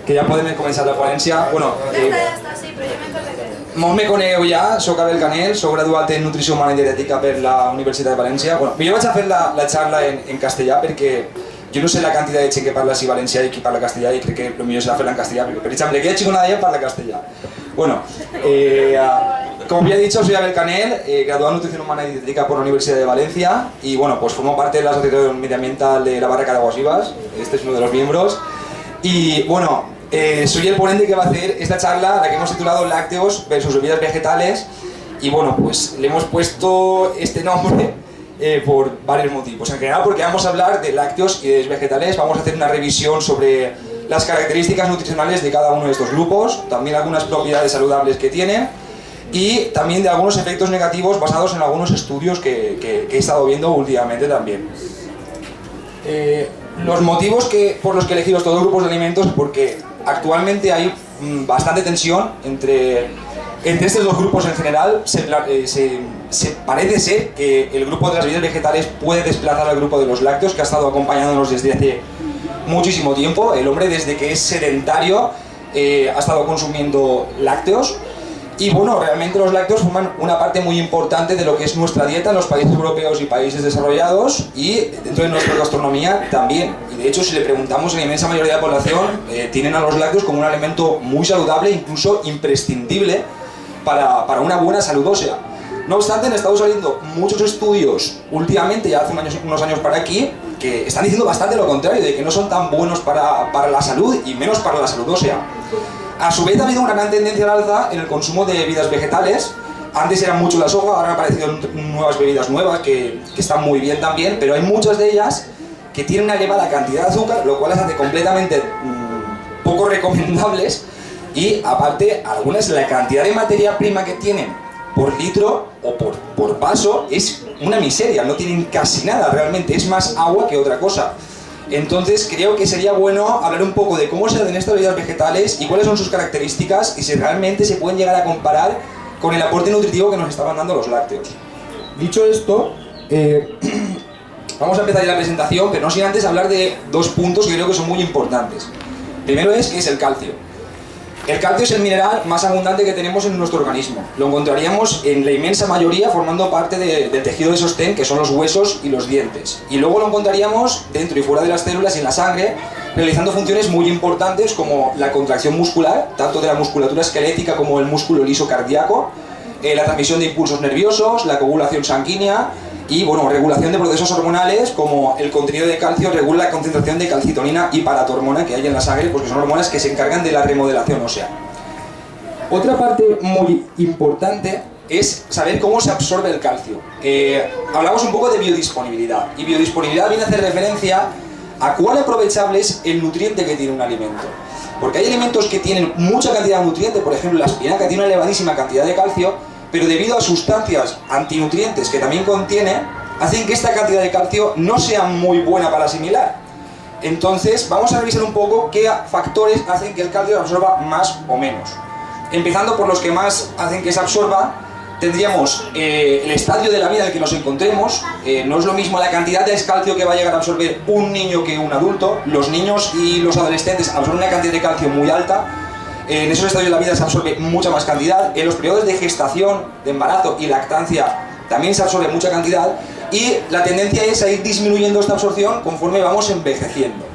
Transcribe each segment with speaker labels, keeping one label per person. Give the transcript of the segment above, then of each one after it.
Speaker 1: Que ja podem començar la ponència. Bueno,
Speaker 2: Ja està, sí, però jo me'n conec.
Speaker 1: molt me conegu ja, soc Abel Canel, soc graduat en Nutrició Humana i Dietètica per la Universitat de València. Bueno, jo vaig a fer la xarra en castellà perquè jo no sé la quantitat de gent que parla així valencià i qui parla castellà, i crec que el millor serà fer-la en castellà, perquè, per exemple, aquella xicona d'ella parla castellà. Bueno, como ya he dicho, soy Abel Canel, graduado en Nutrición Humana y Dietética por la Universidad de Valencia y bueno, pues formo parte de la Asociación Medioambiental de la Barraca de Aguas Vivas, este es uno de los miembros. Y bueno, soy el ponente que va a hacer esta charla, la que hemos titulado Lácteos versus bebidas vegetales, y bueno, pues le hemos puesto este nombre por varios motivos. En general porque vamos a hablar de lácteos y de vegetales, vamos a hacer una revisión sobre las características nutricionales de cada uno de estos grupos, también algunas propiedades saludables que tienen, y también de algunos efectos negativos basados en algunos estudios que he estado viendo últimamente también. Los motivos por los que he elegido estos dos grupos de alimentos es porque actualmente hay bastante tensión entre estos dos grupos en general. Parece ser que el grupo de las bebidas vegetales puede desplazar al grupo de los lácteos, que ha estado acompañándonos desde hace muchísimo tiempo. El hombre, desde que es sedentario, ha estado consumiendo lácteos. Y bueno, realmente los lácteos forman una parte muy importante de lo que es nuestra dieta en los países europeos y países desarrollados, y dentro de nuestra gastronomía también. Y de hecho, si le preguntamos a la inmensa mayoría de la población, tienen a los lácteos como un alimento muy saludable, incluso imprescindible para una buena salud ósea. No obstante, han estado saliendo muchos estudios últimamente, ya hace unos años para aquí, que están diciendo bastante lo contrario, de que no son tan buenos para la salud y menos para la salud ósea. A su vez ha habido una gran tendencia al alza en el consumo de bebidas vegetales. Antes era mucho la soja, ahora han aparecido nuevas bebidas nuevas que están muy bien también, pero hay muchas de ellas que tienen una elevada cantidad de azúcar, lo cual las hace completamente poco recomendables, y aparte algunas, la cantidad de materia prima que tienen por litro o por vaso es una miseria, no tienen casi nada realmente, es más agua que otra cosa. Entonces creo que sería bueno hablar un poco de cómo se hacen estas bebidas vegetales y cuáles son sus características, y si realmente se pueden llegar a comparar con el aporte nutritivo que nos estaban dando los lácteos. Dicho esto, vamos a empezar ya la presentación, pero no sin antes hablar de dos puntos que creo que son muy importantes. Primero es, ¿qué es el calcio? El calcio es el mineral más abundante que tenemos en nuestro organismo. Lo encontraríamos en la inmensa mayoría formando parte del tejido de sostén, que son los huesos y los dientes. Y luego lo encontraríamos dentro y fuera de las células y en la sangre, realizando funciones muy importantes como la contracción muscular, tanto de la musculatura esquelética como el músculo liso cardíaco, la transmisión de impulsos nerviosos, la coagulación sanguínea y bueno, regulación de procesos hormonales, como el contenido de calcio regula la concentración de calcitonina y paratormona que hay en la sangre, porque son hormonas que se encargan de la remodelación ósea. Otra parte muy importante es saber cómo se absorbe el calcio. Hablamos un poco de biodisponibilidad, y biodisponibilidad viene a hacer referencia a cuál aprovechable es el nutriente que tiene un alimento. Porque hay alimentos que tienen mucha cantidad de nutriente, por ejemplo la espinaca tiene una elevadísima cantidad de calcio, pero debido a sustancias antinutrientes que también contiene, hacen que esta cantidad de calcio no sea muy buena para asimilar. Entonces vamos a revisar un poco qué factores hacen que el calcio se absorba más o menos. Empezando por los que más hacen que se absorba, tendríamos el estadio de la vida en el que nos encontremos. No es lo mismo la cantidad de calcio que va a llegar a absorber un niño que un adulto. Los niños y los adolescentes absorben una cantidad de calcio muy alta. En esos estadios de la vida se absorbe mucha más cantidad. En los periodos de gestación, de embarazo y lactancia también se absorbe mucha cantidad, y la tendencia es a ir disminuyendo esta absorción conforme vamos envejeciendo.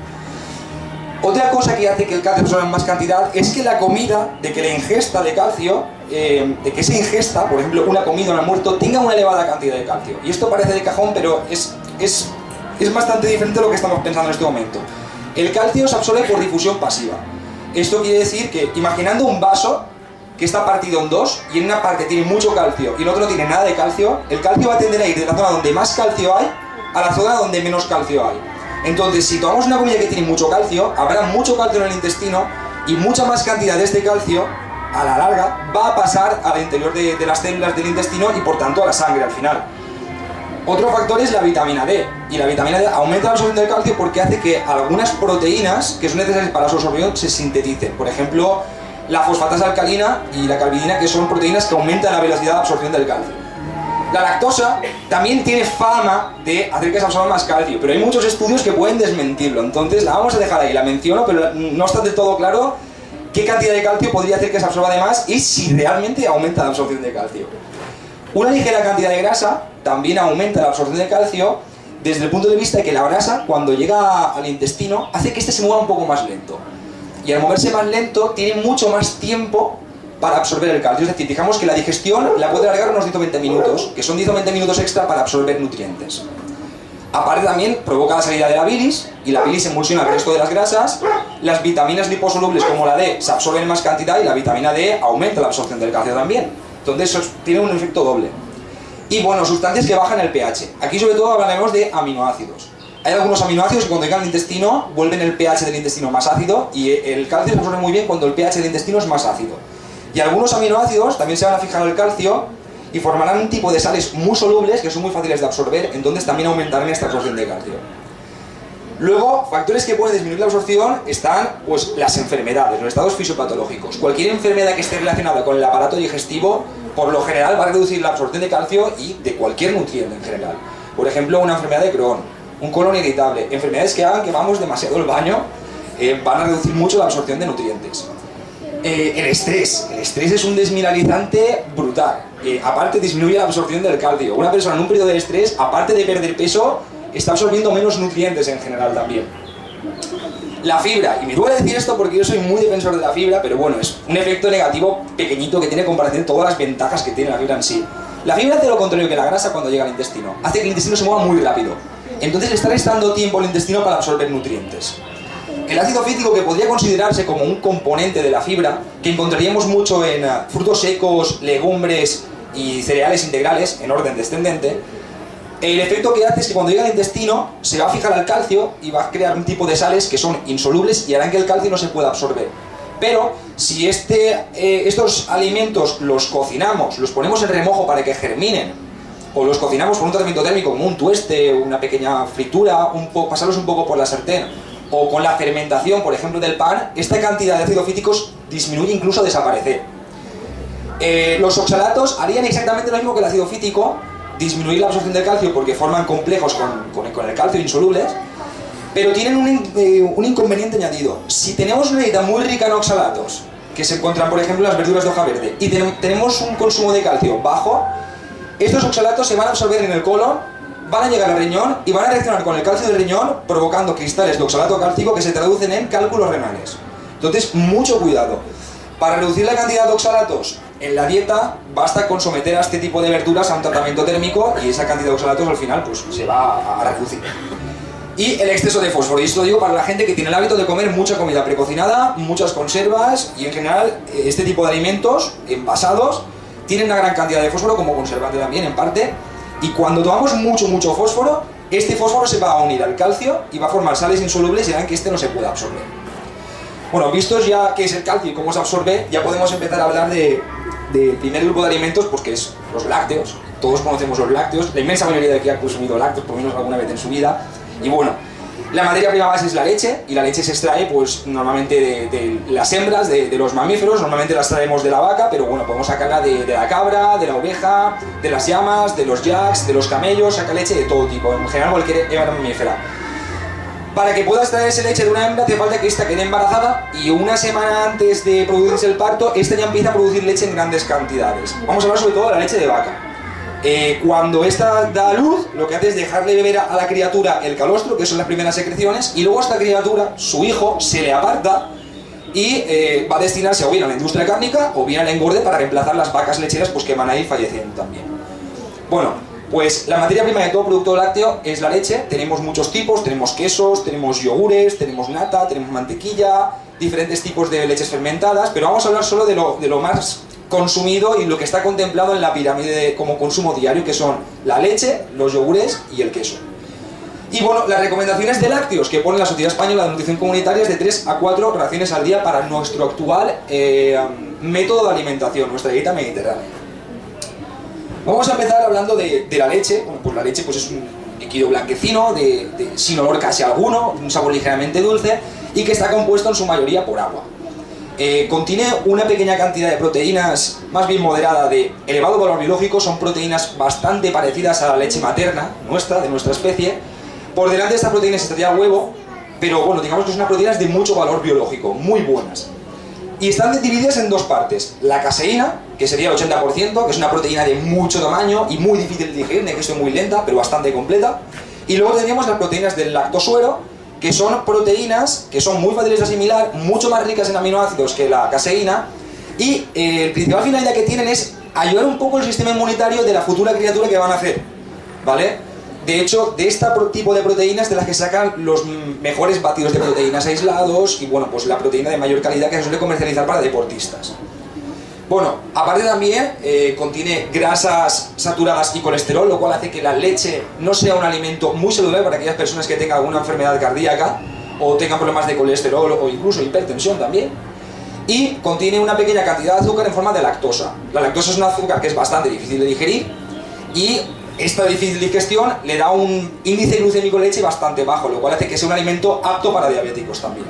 Speaker 1: Otra cosa que hace que el calcio absorba en más cantidad es que la comida, de que la ingesta de calcio, de que esa ingesta, por ejemplo una comida o un almuerzo, tenga una elevada cantidad de calcio. Y esto parece de cajón, pero es bastante diferente a lo que estamos pensando en este momento. El calcio se absorbe por difusión pasiva. Esto quiere decir que, imaginando un vaso que está partido en dos, y en una parte tiene mucho calcio y en otro no tiene nada de calcio, el calcio va a tender a ir de la zona donde más calcio hay a la zona donde menos calcio hay. Entonces, si tomamos una comida que tiene mucho calcio, habrá mucho calcio en el intestino, y mucha más cantidad de este calcio, a la larga, va a pasar al interior de las células del intestino y por tanto a la sangre al final. Otro factor es la vitamina D, y la vitamina D aumenta la absorción del calcio porque hace que algunas proteínas que son necesarias para su absorción se sinteticen. Por ejemplo, la fosfatasa alcalina y la calvidina, que son proteínas que aumentan la velocidad de absorción del calcio. La lactosa también tiene fama de hacer que se absorba más calcio, pero hay muchos estudios que pueden desmentirlo, entonces la vamos a dejar ahí, la menciono, pero no está del todo claro qué cantidad de calcio podría hacer que se absorba de más y si realmente aumenta la absorción de calcio. Una ligera cantidad de grasa también aumenta la absorción de calcio desde el punto de vista de que la grasa, cuando llega al intestino, hace que este se mueva un poco más lento. Y al moverse más lento, tiene mucho más tiempo para absorber el calcio. Es decir, digamos que la digestión la puede alargar unos 10 o 20 minutos, que son 10 o 20 minutos extra para absorber nutrientes. Aparte también provoca la salida de la bilis, y la bilis emulsiona el resto de las grasas. Las vitaminas liposolubles como la D se absorben en más cantidad y la vitamina D aumenta la absorción del calcio también. Entonces eso tiene un efecto doble. Y bueno, sustancias que bajan el pH. Aquí sobre todo hablaremos de aminoácidos. Hay algunos aminoácidos que cuando llegan al intestino vuelven el pH del intestino más ácido y el calcio se absorbe muy bien cuando el pH del intestino es más ácido. Y algunos aminoácidos también se van a fijar al calcio y formarán un tipo de sales muy solubles que son muy fáciles de absorber, entonces también aumentarán esta absorción de calcio. Luego, factores que pueden disminuir la absorción están pues, las enfermedades, los estados fisiopatológicos. Cualquier enfermedad que esté relacionada con el aparato digestivo, por lo general va a reducir la absorción de calcio y de cualquier nutriente en general. Por ejemplo, una enfermedad de Crohn, un colon irritable, enfermedades que hagan que vamos demasiado al baño, van a reducir mucho la absorción de nutrientes. El estrés es un desmineralizante brutal. Aparte disminuye la absorción del calcio. Una persona en un periodo de estrés, aparte de perder peso, está absorbiendo menos nutrientes en general también. La fibra, y me duele decir esto porque yo soy muy defensor de la fibra, pero bueno, es un efecto negativo pequeñito que tiene en comparación con todas las ventajas que tiene la fibra en sí. La fibra hace lo contrario que la grasa cuando llega al intestino. Hace que el intestino se mueva muy rápido. Entonces le está restando tiempo al intestino para absorber nutrientes. El ácido fítico, que podría considerarse como un componente de la fibra, que encontraríamos mucho en frutos secos, legumbres y cereales integrales, en orden descendente, el efecto que hace es que cuando llega al intestino se va a fijar al calcio y va a crear un tipo de sales que son insolubles y harán que el calcio no se pueda absorber. Pero si estos alimentos los cocinamos, los ponemos en remojo para que germinen, o los cocinamos con un tratamiento térmico como un tueste, una pequeña fritura, pasarlos un poco por la sartén, o con la fermentación, por ejemplo, del pan, esta cantidad de ácidos fíticos disminuye, incluso a desaparecer. Los oxalatos harían exactamente lo mismo que el ácido fítico, disminuir la absorción del calcio porque forman complejos con el calcio insolubles, pero tienen un inconveniente añadido. Si tenemos una dieta muy rica en oxalatos, que se encuentran, por ejemplo, en las verduras de hoja verde, y tenemos un consumo de calcio bajo, estos oxalatos se van a absorber en el colon, van a llegar al riñón y van a reaccionar con el calcio del riñón, provocando cristales de oxalato cálcico que se traducen en cálculos renales. Entonces, mucho cuidado. Para reducir la cantidad de oxalatos en la dieta, basta con someter a este tipo de verduras a un tratamiento térmico y esa cantidad de oxalatos al final pues, se va a reducir. Y el exceso de fósforo, y esto lo digo para la gente que tiene el hábito de comer mucha comida precocinada, muchas conservas y en general este tipo de alimentos envasados tienen una gran cantidad de fósforo como conservante también en parte. Y cuando tomamos mucho fósforo, este fósforo se va a unir al calcio y va a formar sales insolubles y harán que este no se pueda absorber. Bueno, vistos ya qué es el calcio y cómo se absorbe, ya podemos empezar a hablar del primer grupo de alimentos, pues que es los lácteos. Todos conocemos los lácteos, la inmensa mayoría de aquí ha consumido lácteos por lo menos alguna vez en su vida. Y bueno, la materia prima base es la leche, y la leche se extrae pues normalmente de las hembras, de los mamíferos, normalmente las traemos de la vaca, pero bueno, podemos sacarla de la cabra, de la oveja, de las llamas, de los yaks, de los camellos, saca leche de todo tipo, en general cualquier hembra mamífera. Para que pueda extraerse leche de una hembra hace falta que ésta quede embarazada y una semana antes de producirse el parto, ésta ya empieza a producir leche en grandes cantidades. Vamos a hablar sobre todo de la leche de vaca. Cuando ésta da a luz, lo que hace es dejarle beber a la criatura el calostro, que son las primeras secreciones, y luego a esta criatura, su hijo, se le aparta y va a destinarse o bien a la industria cárnica o bien al engorde para reemplazar las vacas lecheras pues, que van a ir falleciendo también. Bueno, pues la materia prima de todo producto lácteo es la leche. Tenemos muchos tipos, tenemos quesos, tenemos yogures, tenemos nata, tenemos mantequilla, diferentes tipos de leches fermentadas, pero vamos a hablar solo de lo más consumido y lo que está contemplado en la pirámide como consumo diario, que son la leche, los yogures y el queso. Y bueno, las recomendaciones de lácteos que pone la Sociedad Española de Nutrición Comunitaria es de 3 a 4 raciones al día para nuestro actual método de alimentación, nuestra dieta mediterránea. Vamos a empezar hablando de la leche. Bueno, pues la leche pues es un líquido blanquecino, sin olor casi alguno, un sabor ligeramente dulce y que está compuesto en su mayoría por agua. Contiene una pequeña cantidad de proteínas, más bien moderada, de elevado valor biológico. Son proteínas bastante parecidas a la leche materna nuestra, de nuestra especie. Por delante de esta proteína estaría el huevo, pero bueno, digamos que son unas proteínas de mucho valor biológico, muy buenas. Y están divididas en dos partes. La caseína, que sería el 80%, que es una proteína de mucho tamaño y muy difícil de digerir, de digestión muy lenta, pero bastante completa. Y luego tendríamos las proteínas del lactosuero, que son proteínas que son muy fáciles de asimilar, mucho más ricas en aminoácidos que la caseína, y el principal finalidad que tienen es ayudar un poco el sistema inmunitario de la futura criatura que van a hacer, ¿vale? De hecho, de este tipo de proteínas de las que sacan los mejores batidos de proteínas aislados y bueno, pues la proteína de mayor calidad que se suele comercializar para deportistas. Bueno, aparte también contiene grasas saturadas y colesterol, lo cual hace que la leche no sea un alimento muy saludable para aquellas personas que tengan alguna enfermedad cardíaca o tengan problemas de colesterol o incluso hipertensión también. Y contiene una pequeña cantidad de azúcar en forma de lactosa. La lactosa es un azúcar que es bastante difícil de digerir y esta difícil digestión le da un índice glucémico de leche bastante bajo, lo cual hace que sea un alimento apto para diabéticos también.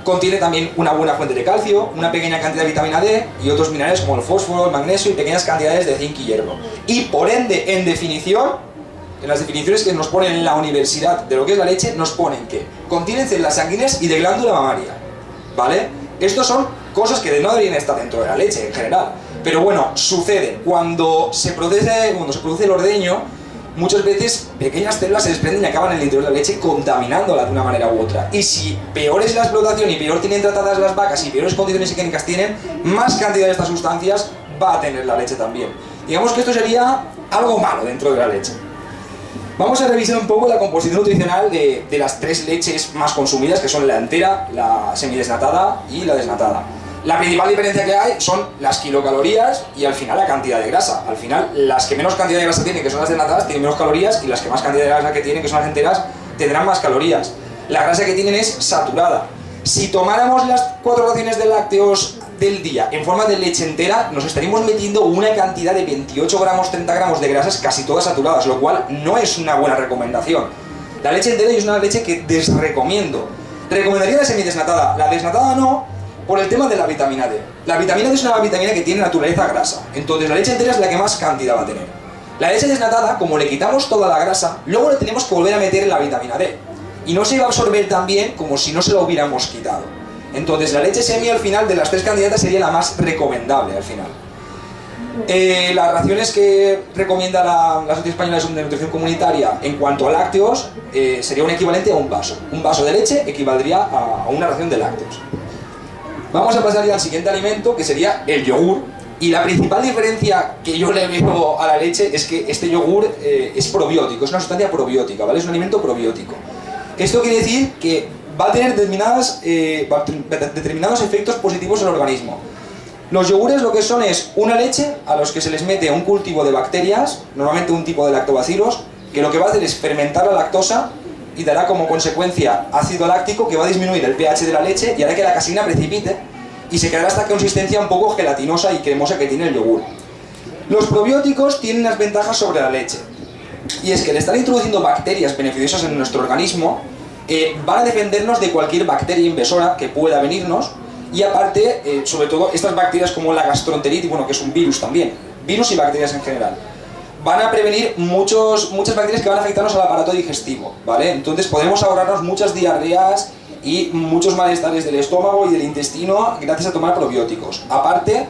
Speaker 1: Contiene también una buena fuente de calcio, una pequeña cantidad de vitamina D y otros minerales como el fósforo, el magnesio y pequeñas cantidades de zinc y hierro. Y por ende, en definición, en las definiciones que nos ponen en la universidad de lo que es la leche, nos ponen que contiene células sanguíneas y de glándula mamaria, ¿vale? Estos son cosas que no deberían estar dentro de la leche en general. Pero bueno, sucede. Cuando se produce el ordeño, muchas veces pequeñas células se desprenden y acaban en el interior de la leche contaminándola de una manera u otra. Y si peor es la explotación y peor tienen tratadas las vacas y peores condiciones higiénicas tienen, más cantidad de estas sustancias va a tener la leche también. Digamos que esto sería algo malo dentro de la leche. Vamos a revisar un poco la composición nutricional de las tres leches más consumidas, que son la entera, la semidesnatada y la desnatada. La principal diferencia que hay son las kilocalorías y al final la cantidad de grasa. Al final, las que menos cantidad de grasa tienen, que son las desnatadas, tienen menos calorías, y las que más cantidad de grasa que tienen, que son las enteras, tendrán más calorías. La grasa que tienen es saturada. Si tomáramos las 4 raciones de lácteos del día en forma de leche entera, nos estaríamos metiendo una cantidad de 28 gramos, 30 gramos de grasas casi todas saturadas, lo cual no es una buena recomendación. La leche entera es una leche que desrecomiendo. Recomendaría la semidesnatada. La desnatada no, por el tema de la vitamina D. La vitamina D es una vitamina que tiene naturaleza grasa, entonces la leche entera es la que más cantidad va a tener. La leche desnatada, como le quitamos toda la grasa, luego le tenemos que volver a meter la vitamina D. Y no se va a absorber tan bien como si no se lo hubiéramos quitado. Entonces la leche semi al final de las tres candidatas sería la más recomendable al final. Las raciones que recomienda la Sociedad Española de Nutrición Comunitaria en cuanto a lácteos sería un equivalente a un vaso. Un vaso de leche equivaldría a una ración de lácteos. Vamos a pasar ya al siguiente alimento, que sería el yogur. Y la principal diferencia que yo le veo a la leche es que este yogur es probiótico, es una sustancia probiótica, ¿vale? Es un alimento probiótico. Esto quiere decir que va a tener determinados efectos positivos en el organismo. Los yogures lo que son es una leche a los que se les mete un cultivo de bacterias, normalmente un tipo de lactobacilos, que lo que va a hacer es fermentar la lactosa y dará como consecuencia ácido láctico que va a disminuir el pH de la leche y hará que la caseína precipite y se quedará esta consistencia un poco gelatinosa y cremosa que tiene el yogur. Los probióticos tienen unas ventajas sobre la leche, y es que al estar introduciendo bacterias beneficiosas en nuestro organismo, van a defendernos de cualquier bacteria invasora que pueda venirnos, y aparte, sobre todo estas bacterias como la gastroenteritis, bueno, que es un virus también, virus y bacterias en general, van a prevenir muchas bacterias que van a afectarnos al aparato digestivo, ¿vale? Entonces podremos ahorrarnos muchas diarreas y muchos malestares del estómago y del intestino gracias a tomar probióticos. Aparte,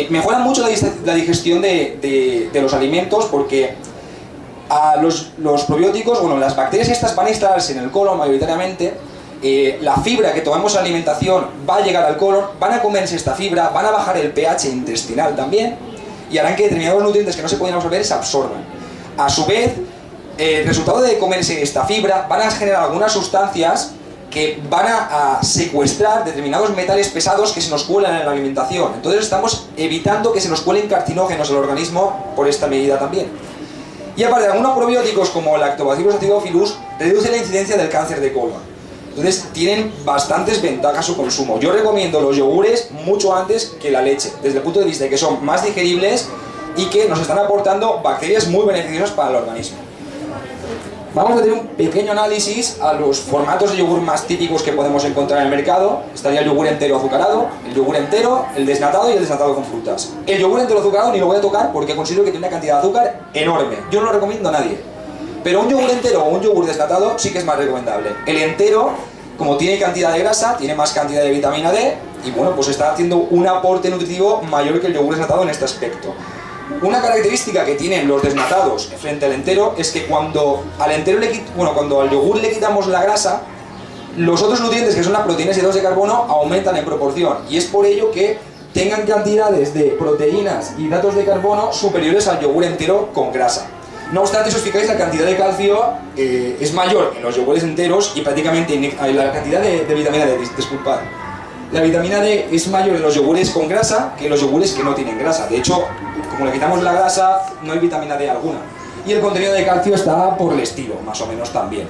Speaker 1: mejoran mucho la digestión de los alimentos, porque a los probióticos, bueno, las bacterias estas van a instalarse en el colon mayoritariamente. La fibra que tomamos en la alimentación va a llegar al colon, van a comerse esta fibra, van a bajar el pH intestinal también y harán que determinados nutrientes que no se pueden absorber se absorban. A su vez, el resultado de comerse esta fibra van a generar algunas sustancias que van a secuestrar determinados metales pesados que se nos cuelan en la alimentación. Entonces estamos evitando que se nos cuelen carcinógenos al organismo por esta medida también. Y aparte, algunos probióticos como Lactobacillus acidophilus reduce la incidencia del cáncer de colon. Entonces tienen bastantes ventajas su consumo. Yo recomiendo los yogures mucho antes que la leche, desde el punto de vista de que son más digeribles y que nos están aportando bacterias muy beneficiosas para el organismo. Vamos a hacer un pequeño análisis a los formatos de yogur más típicos que podemos encontrar en el mercado. Estaría el yogur entero azucarado, el yogur entero, el desnatado y el desnatado con frutas. El yogur entero azucarado ni lo voy a tocar porque considero que tiene una cantidad de azúcar enorme. Yo no lo recomiendo a nadie. Pero un yogur entero o un yogur desnatado sí que es más recomendable. El entero, como tiene cantidad de grasa, tiene más cantidad de vitamina D y bueno, pues está haciendo un aporte nutritivo mayor que el yogur desnatado en este aspecto. Una característica que tienen los desnatados frente al entero es que cuando al yogur le quitamos la grasa, los otros nutrientes que son las proteínas y hidratos de carbono aumentan en proporción y es por ello que tengan cantidades de proteínas y hidratos de carbono superiores al yogur entero con grasa. No obstante, si os fijáis, la cantidad de calcio es mayor en los yogures enteros y prácticamente la cantidad de vitamina D, disculpad. La vitamina D es mayor en los yogures con grasa que en los yogures que no tienen grasa. De hecho, como le quitamos la grasa, no hay vitamina D alguna. Y el contenido de calcio está por el estilo, más o menos también.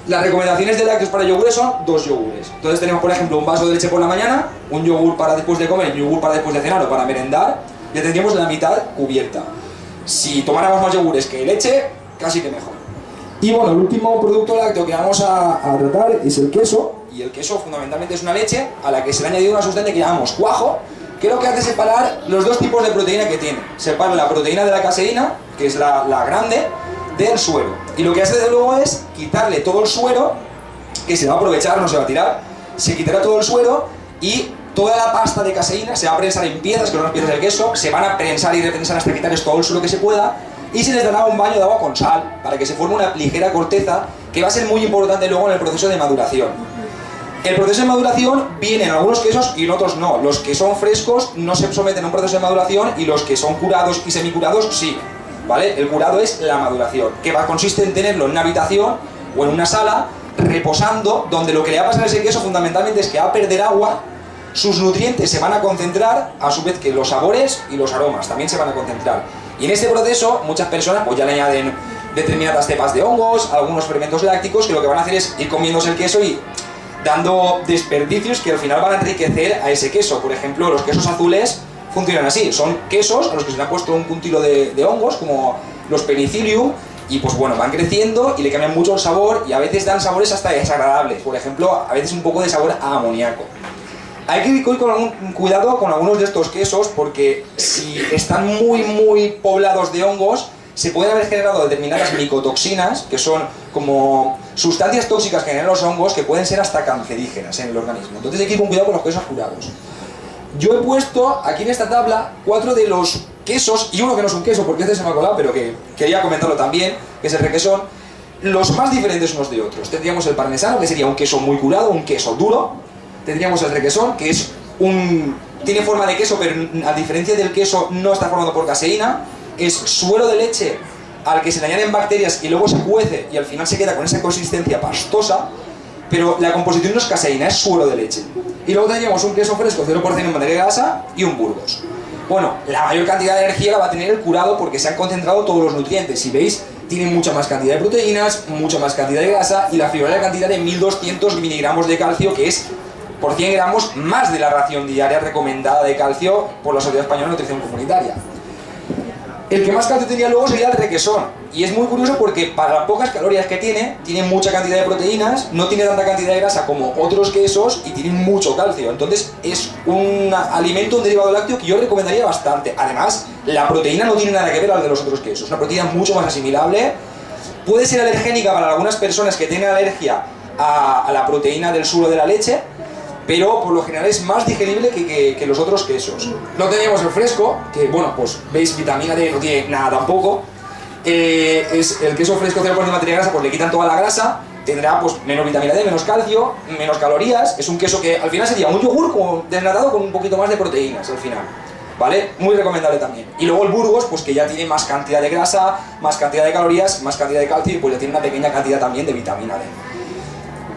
Speaker 1: Las recomendaciones de lácteos para yogures son 2 yogures. Entonces tenemos, por ejemplo, un vaso de leche por la mañana, un yogur para después de comer y un yogur para después de cenar o para merendar. Ya tendríamos la mitad cubierta. Si tomáramos más yogures que leche, casi que mejor. Y bueno, el último producto lácteo que vamos a tratar es el queso. Y el queso fundamentalmente es una leche a la que se le ha añadido una sustancia que llamamos cuajo, que lo que hace es separar los dos tipos de proteína que tiene. Separa la proteína de la caseína, que es la grande, del suero. Y lo que hace de luego es quitarle todo el suero, que se va a aprovechar, no se va a tirar, se quitará todo el suero y toda la pasta de caseína se va a prensar en piezas, que son las piezas del queso, se van a prensar y reprensar hasta quitarles todo el suero que se pueda y se les dará un baño de agua con sal para que se forme una ligera corteza que va a ser muy importante luego en el proceso de maduración. El proceso de maduración viene en algunos quesos y en otros no. Los que son frescos no se someten a un proceso de maduración y los que son curados y semicurados sí. ¿Vale? El curado es la maduración, que consiste en tenerlo en una habitación o en una sala reposando, donde lo que le va a pasar a ese queso fundamentalmente es que va a perder agua, sus nutrientes se van a concentrar, a su vez que los sabores y los aromas también se van a concentrar. Y en este proceso muchas personas pues ya le añaden determinadas cepas de hongos, algunos fermentos lácticos que lo que van a hacer es ir comiéndose el queso y dando desperdicios que al final van a enriquecer a ese queso. Por ejemplo, los quesos azules funcionan así, son quesos a los que se le ha puesto un puntilo de hongos, como los penicillium, y pues bueno, van creciendo y le cambian mucho el sabor y a veces dan sabores hasta desagradables. Por ejemplo, a veces un poco de sabor a amoníaco. Hay que ir con cuidado con algunos de estos quesos porque si están muy poblados de hongos, se pueden haber generado determinadas micotoxinas, que son como sustancias tóxicas que generan los hongos que pueden ser hasta cancerígenas en el organismo. Entonces hay que ir con cuidado con los quesos curados. Yo he puesto aquí en esta tabla 4 de los quesos, y uno que no es un queso porque este se me ha colado, pero que quería comentarlo también, que es el requesón, los más diferentes unos de otros. Tendríamos el parmesano, que sería un queso muy curado, un queso duro. Tendríamos el requesón, que es tiene forma de queso, pero a diferencia del queso no está formado por caseína. Es suero de leche al que se le añaden bacterias y luego se cuece y al final se queda con esa consistencia pastosa, pero la composición no es caseína, es suero de leche. Y luego tendríamos un queso fresco 0% en materia de grasa y un Burgos. Bueno, la mayor cantidad de energía la va a tener el curado porque se han concentrado todos los nutrientes. Si veis, tiene mucha más cantidad de proteínas, mucha más cantidad de grasa y la friolera cantidad de 1200 miligramos de calcio, que es por 100 gramos más de la ración diaria recomendada de calcio por la Sociedad Española de Nutrición Comunitaria. El que más calcio tenía luego sería el requesón, y es muy curioso porque para las pocas calorías que tiene mucha cantidad de proteínas, no tiene tanta cantidad de grasa como otros quesos y tiene mucho calcio. Entonces es un alimento, un derivado lácteo que yo recomendaría bastante. Además, la proteína no tiene nada que ver a la de los otros quesos, es una proteína mucho más asimilable. Puede ser alergénica para algunas personas que tienen alergia a la proteína del suero de la leche, pero por lo general es más digerible que los otros quesos. No teníamos el fresco, que bueno, pues veis, vitamina D no tiene nada tampoco. Es el queso fresco 0% de materia grasa, pues le quitan toda la grasa, tendrá pues menos vitamina D, menos calcio, menos calorías. Es un queso que al final sería un yogur desnatado con un poquito más de proteínas al final, ¿vale? Muy recomendable también. Y luego el Burgos, pues que ya tiene más cantidad de grasa, más cantidad de calorías, más cantidad de calcio y pues ya tiene una pequeña cantidad también de vitamina D.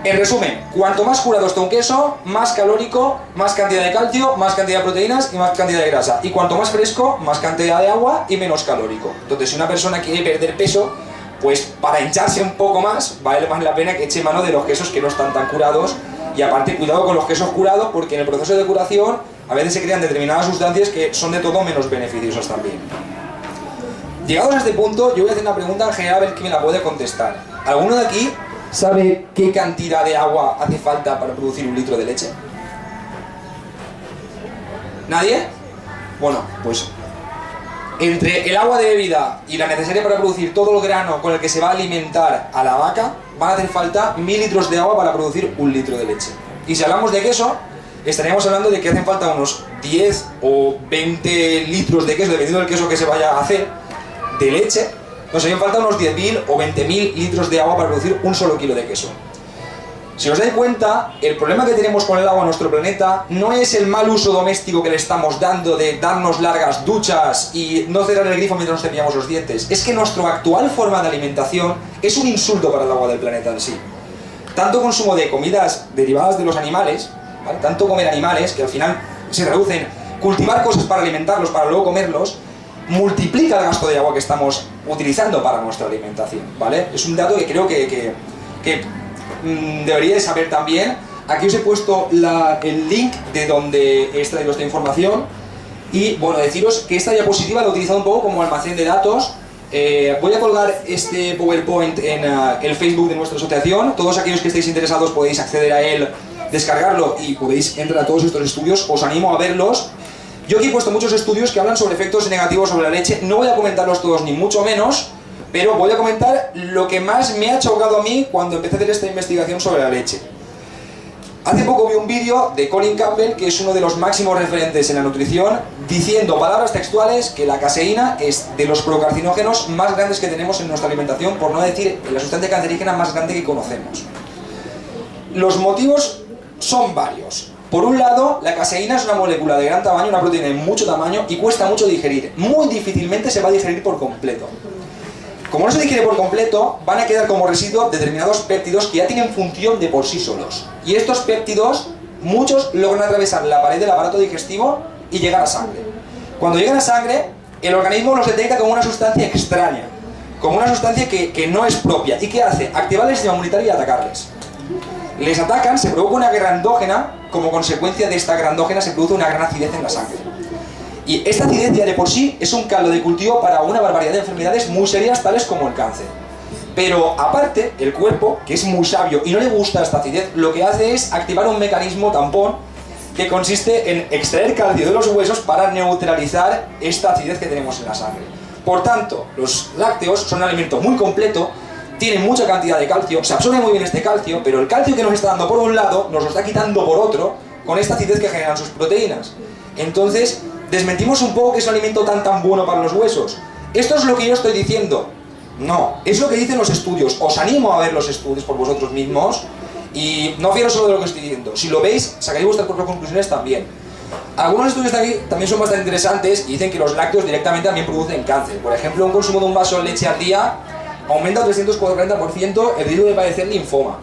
Speaker 1: En resumen, cuanto más curado está un queso, más calórico, más cantidad de calcio, más cantidad de proteínas y más cantidad de grasa. Y cuanto más fresco, más cantidad de agua y menos calórico. Entonces, si una persona quiere perder peso, pues para hincharse un poco más, vale más la pena que eche mano de los quesos que no están tan curados. Y aparte, cuidado con los quesos curados, porque en el proceso de curación a veces se crean determinadas sustancias que son de todo menos beneficiosas también. Llegados a este punto, yo voy a hacer una pregunta en general a ver quién me la puede contestar. ¿Alguno de aquí sabe qué cantidad de agua hace falta para producir un litro de leche? ¿Nadie? Bueno, pues entre el agua de bebida y la necesaria para producir todo el grano con el que se va a alimentar a la vaca, van a hacer falta 1000 litros de agua para producir un litro de leche. Y si hablamos de queso, estaríamos hablando de que hacen falta unos 10 o 20 litros de queso, dependiendo del queso que se vaya a hacer, de leche. Nos harían falta unos 10.000 o 20.000 litros de agua para producir un solo kilo de queso. Si os dais cuenta, el problema que tenemos con el agua en nuestro planeta no es el mal uso doméstico que le estamos dando de darnos largas duchas y no cerrar el grifo mientras nos cepillamos los dientes. Es que nuestra actual forma de alimentación es un insulto para el agua del planeta en sí. Tanto consumo de comidas derivadas de los animales, ¿vale? Tanto comer animales, que al final se traduce en cultivar cosas para alimentarlos, para luego comerlos, multiplica el gasto de agua que estamos utilizando para nuestra alimentación, ¿vale? Es un dato que creo que deberíais saber también. Aquí os he puesto el link de donde he extraído esta información y, bueno, deciros que esta diapositiva la he utilizado un poco como almacén de datos. Voy a colgar este PowerPoint en el Facebook de nuestra asociación. Todos aquellos que estéis interesados podéis acceder a él, descargarlo y podéis entrar a todos estos estudios. Os animo a verlos. Yo aquí he puesto muchos estudios que hablan sobre efectos negativos sobre la leche. No voy a comentarlos todos, ni mucho menos, pero voy a comentar lo que más me ha chocado a mí cuando empecé a hacer esta investigación sobre la leche. Hace poco vi un vídeo de Colin Campbell, que es uno de los máximos referentes en la nutrición, diciendo palabras textuales que la caseína es de los procarcinógenos más grandes que tenemos en nuestra alimentación, por no decir la sustancia cancerígena más grande que conocemos. Los motivos son varios. Por un lado, la caseína es una molécula de gran tamaño, una proteína de mucho tamaño y cuesta mucho digerir. Muy difícilmente se va a digerir por completo. Como no se digiere por completo, van a quedar como residuo determinados péptidos que ya tienen función de por sí solos. Y estos péptidos, muchos logran atravesar la pared del aparato digestivo y llegar a sangre. Cuando llegan a sangre, el organismo los detecta como una sustancia extraña, como una sustancia que no es propia. ¿Y qué hace? Activar el sistema inmunitario y atacarles. Les atacan, se provoca una guerra endógena, como consecuencia de esta guerra endógena se produce una gran acidez en la sangre. Y esta acidez ya de por sí es un caldo de cultivo para una barbaridad de enfermedades muy serias, tales como el cáncer. Pero aparte, el cuerpo, que es muy sabio y no le gusta esta acidez, lo que hace es activar un mecanismo tampón que consiste en extraer calcio de los huesos para neutralizar esta acidez que tenemos en la sangre. Por tanto, los lácteos son un alimento muy completo, tienen mucha cantidad de calcio, se absorbe muy bien este calcio, pero el calcio que nos está dando por un lado nos lo está quitando por otro con esta acidez que generan sus proteínas. Entonces, desmentimos un poco que es un alimento tan bueno para los huesos. ¿Esto es lo que yo estoy diciendo? No, es lo que dicen los estudios. Os animo a ver los estudios por vosotros mismos y no fiero solo de lo que estoy diciendo. Si lo veis, sacaréis vuestras propias conclusiones también. Algunos estudios de aquí también son bastante interesantes y dicen que los lácteos directamente también producen cáncer. Por ejemplo, un consumo de un vaso de leche al día aumenta un 340% el riesgo de padecer linfoma.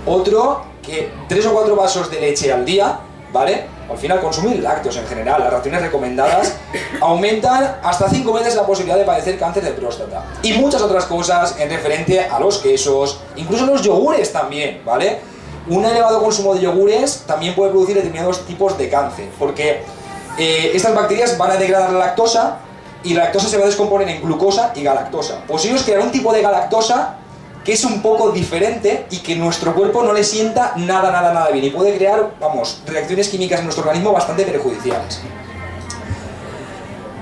Speaker 1: Otro, que 3 o 4 vasos de leche al día, ¿vale? Al final, consumir lácteos en general, las raciones recomendadas, aumentan hasta 5 veces la posibilidad de padecer cáncer de próstata. Y muchas otras cosas en referente a los quesos, incluso los yogures también, ¿vale? Un elevado consumo de yogures también puede producir determinados tipos de cáncer, porque estas bacterias van a degradar la lactosa y la lactosa se va a descomponer en glucosa y galactosa. Pues ellos crean un tipo de galactosa que es un poco diferente y que nuestro cuerpo no le sienta nada bien y puede crear, vamos, reacciones químicas en nuestro organismo bastante perjudiciales.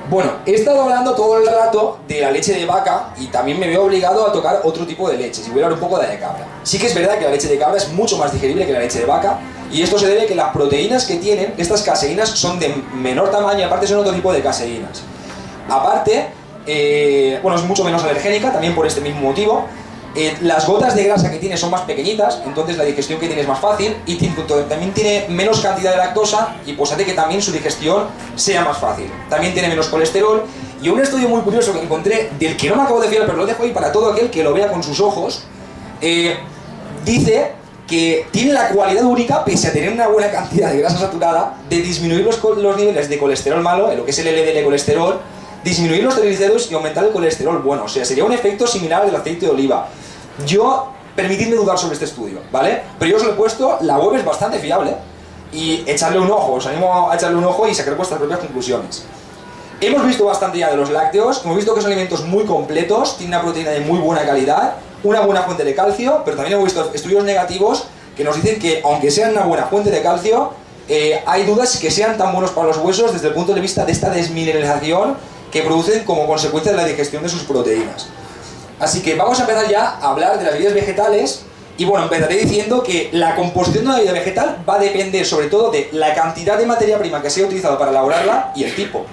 Speaker 1: Bueno, he estado hablando todo el rato de la leche de vaca y también me veo obligado a tocar otro tipo de leches y voy a hablar un poco de la de cabra. Sí que es verdad que la leche de cabra es mucho más digerible que la leche de vaca y esto se debe a que las proteínas que tienen, estas caseínas, son de menor tamaño y aparte son otro tipo de caseínas. Aparte, bueno, es mucho menos alergénica también por este mismo motivo. Las gotas de grasa que tiene son más pequeñitas, entonces la digestión que tiene es más fácil y también tiene menos cantidad de lactosa y pues hace que también su digestión sea más fácil. También tiene menos colesterol y un estudio muy curioso que encontré, del que no me acabo de fiar pero lo dejo ahí para todo aquel que lo vea con sus ojos, dice que tiene la cualidad única, pese a tener una buena cantidad de grasa saturada, de disminuir los niveles de colesterol malo, en lo que es el LDL colesterol, disminuir los triglicéridos y aumentar el colesterol bueno. O sea, sería un efecto similar al del aceite de oliva. Permitidme dudar sobre este estudio, ¿vale? Pero yo os lo he puesto, la web es bastante fiable y echarle un ojo, os animo a echarle un ojo y sacar vuestras propias conclusiones. Hemos visto bastante ya de los lácteos, hemos visto que son alimentos muy completos, tienen una proteína de muy buena calidad una buena fuente de calcio, pero también hemos visto estudios negativos que nos dicen que, aunque sean una buena fuente de calcio, hay dudas que sean tan buenos para los huesos desde el punto de vista de esta desmineralización que producen como consecuencia de la digestión de sus proteínas. Así que vamos a empezar ya a hablar de las bebidas vegetales. Y bueno, empezaré diciendo que la composición de una bebida vegetal va a depender sobre todo de la cantidad de materia prima que se ha utilizado para elaborarla y el tipo.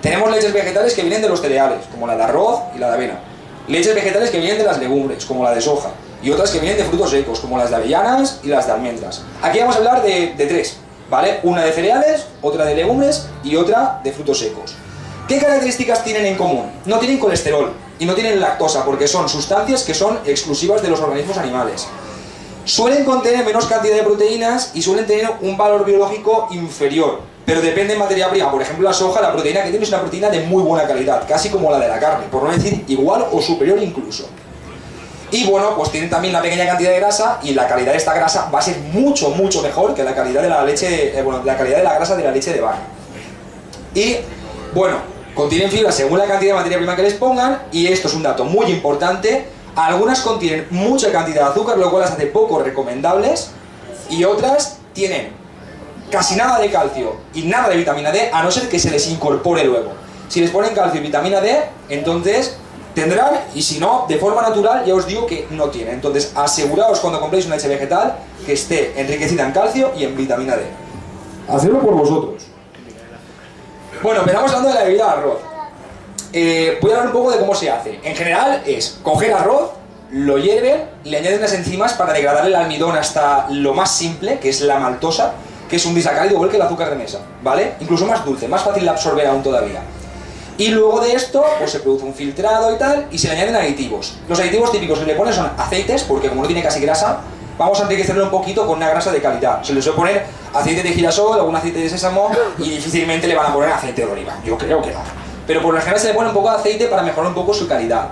Speaker 1: Tenemos leches vegetales que vienen de los cereales, como la de arroz y la de avena. Leches vegetales que vienen de las legumbres, como la de soja. Y otras que vienen de frutos secos, como las de avellanas y las de almendras. Aquí vamos a hablar de tres, ¿vale? Una de cereales, otra de legumbres y otra de frutos secos. ¿Qué características tienen en común? No tienen colesterol y no tienen lactosa, porque son sustancias que son exclusivas de los organismos animales. Suelen contener menos cantidad de proteínas y suelen tener un valor biológico inferior, pero depende de materia prima. Por ejemplo, la soja, la proteína que tiene es una proteína de muy buena calidad, casi como la de la carne, por no decir igual o superior incluso. Y bueno, pues tienen también una pequeña cantidad de grasa y la calidad de esta grasa va a ser mucho mejor que la calidad de la leche, la calidad de la grasa de la leche de vaca. Y bueno, contienen fibra según la cantidad de materia prima que les pongan, y esto es un dato muy importante. Algunas contienen mucha cantidad de azúcar, lo cual las hace poco recomendables, y otras tienen casi nada de calcio y nada de vitamina D, a no ser que se les incorpore luego. Si les ponen calcio y vitamina D, entonces tendrán, y si no, de forma natural, ya os digo que no tienen. Entonces aseguraos cuando compréis una leche vegetal que esté enriquecida en calcio y en vitamina D. Hacedlo por vosotros. Bueno, empezamos hablando de la bebida de arroz. Voy a hablar un poco de cómo se hace. En general es coger arroz, lo hierven, le añaden unas enzimas para degradar el almidón hasta lo más simple, que es la maltosa, que es un disacárido igual que el azúcar de mesa, ¿vale? Incluso más dulce, más fácil de absorber aún todavía. Y luego de esto, pues se produce un filtrado y tal, y se le añaden aditivos. Los aditivos típicos que le ponen son aceites, porque como no tiene casi grasa, vamos a enriquecerlo un poquito con una grasa de calidad. Se les suele poner aceite de girasol, algún aceite de sésamo, y difícilmente le van a poner aceite de oliva. Yo creo que no. Pero por lo general se le pone un poco de aceite para mejorar un poco su calidad.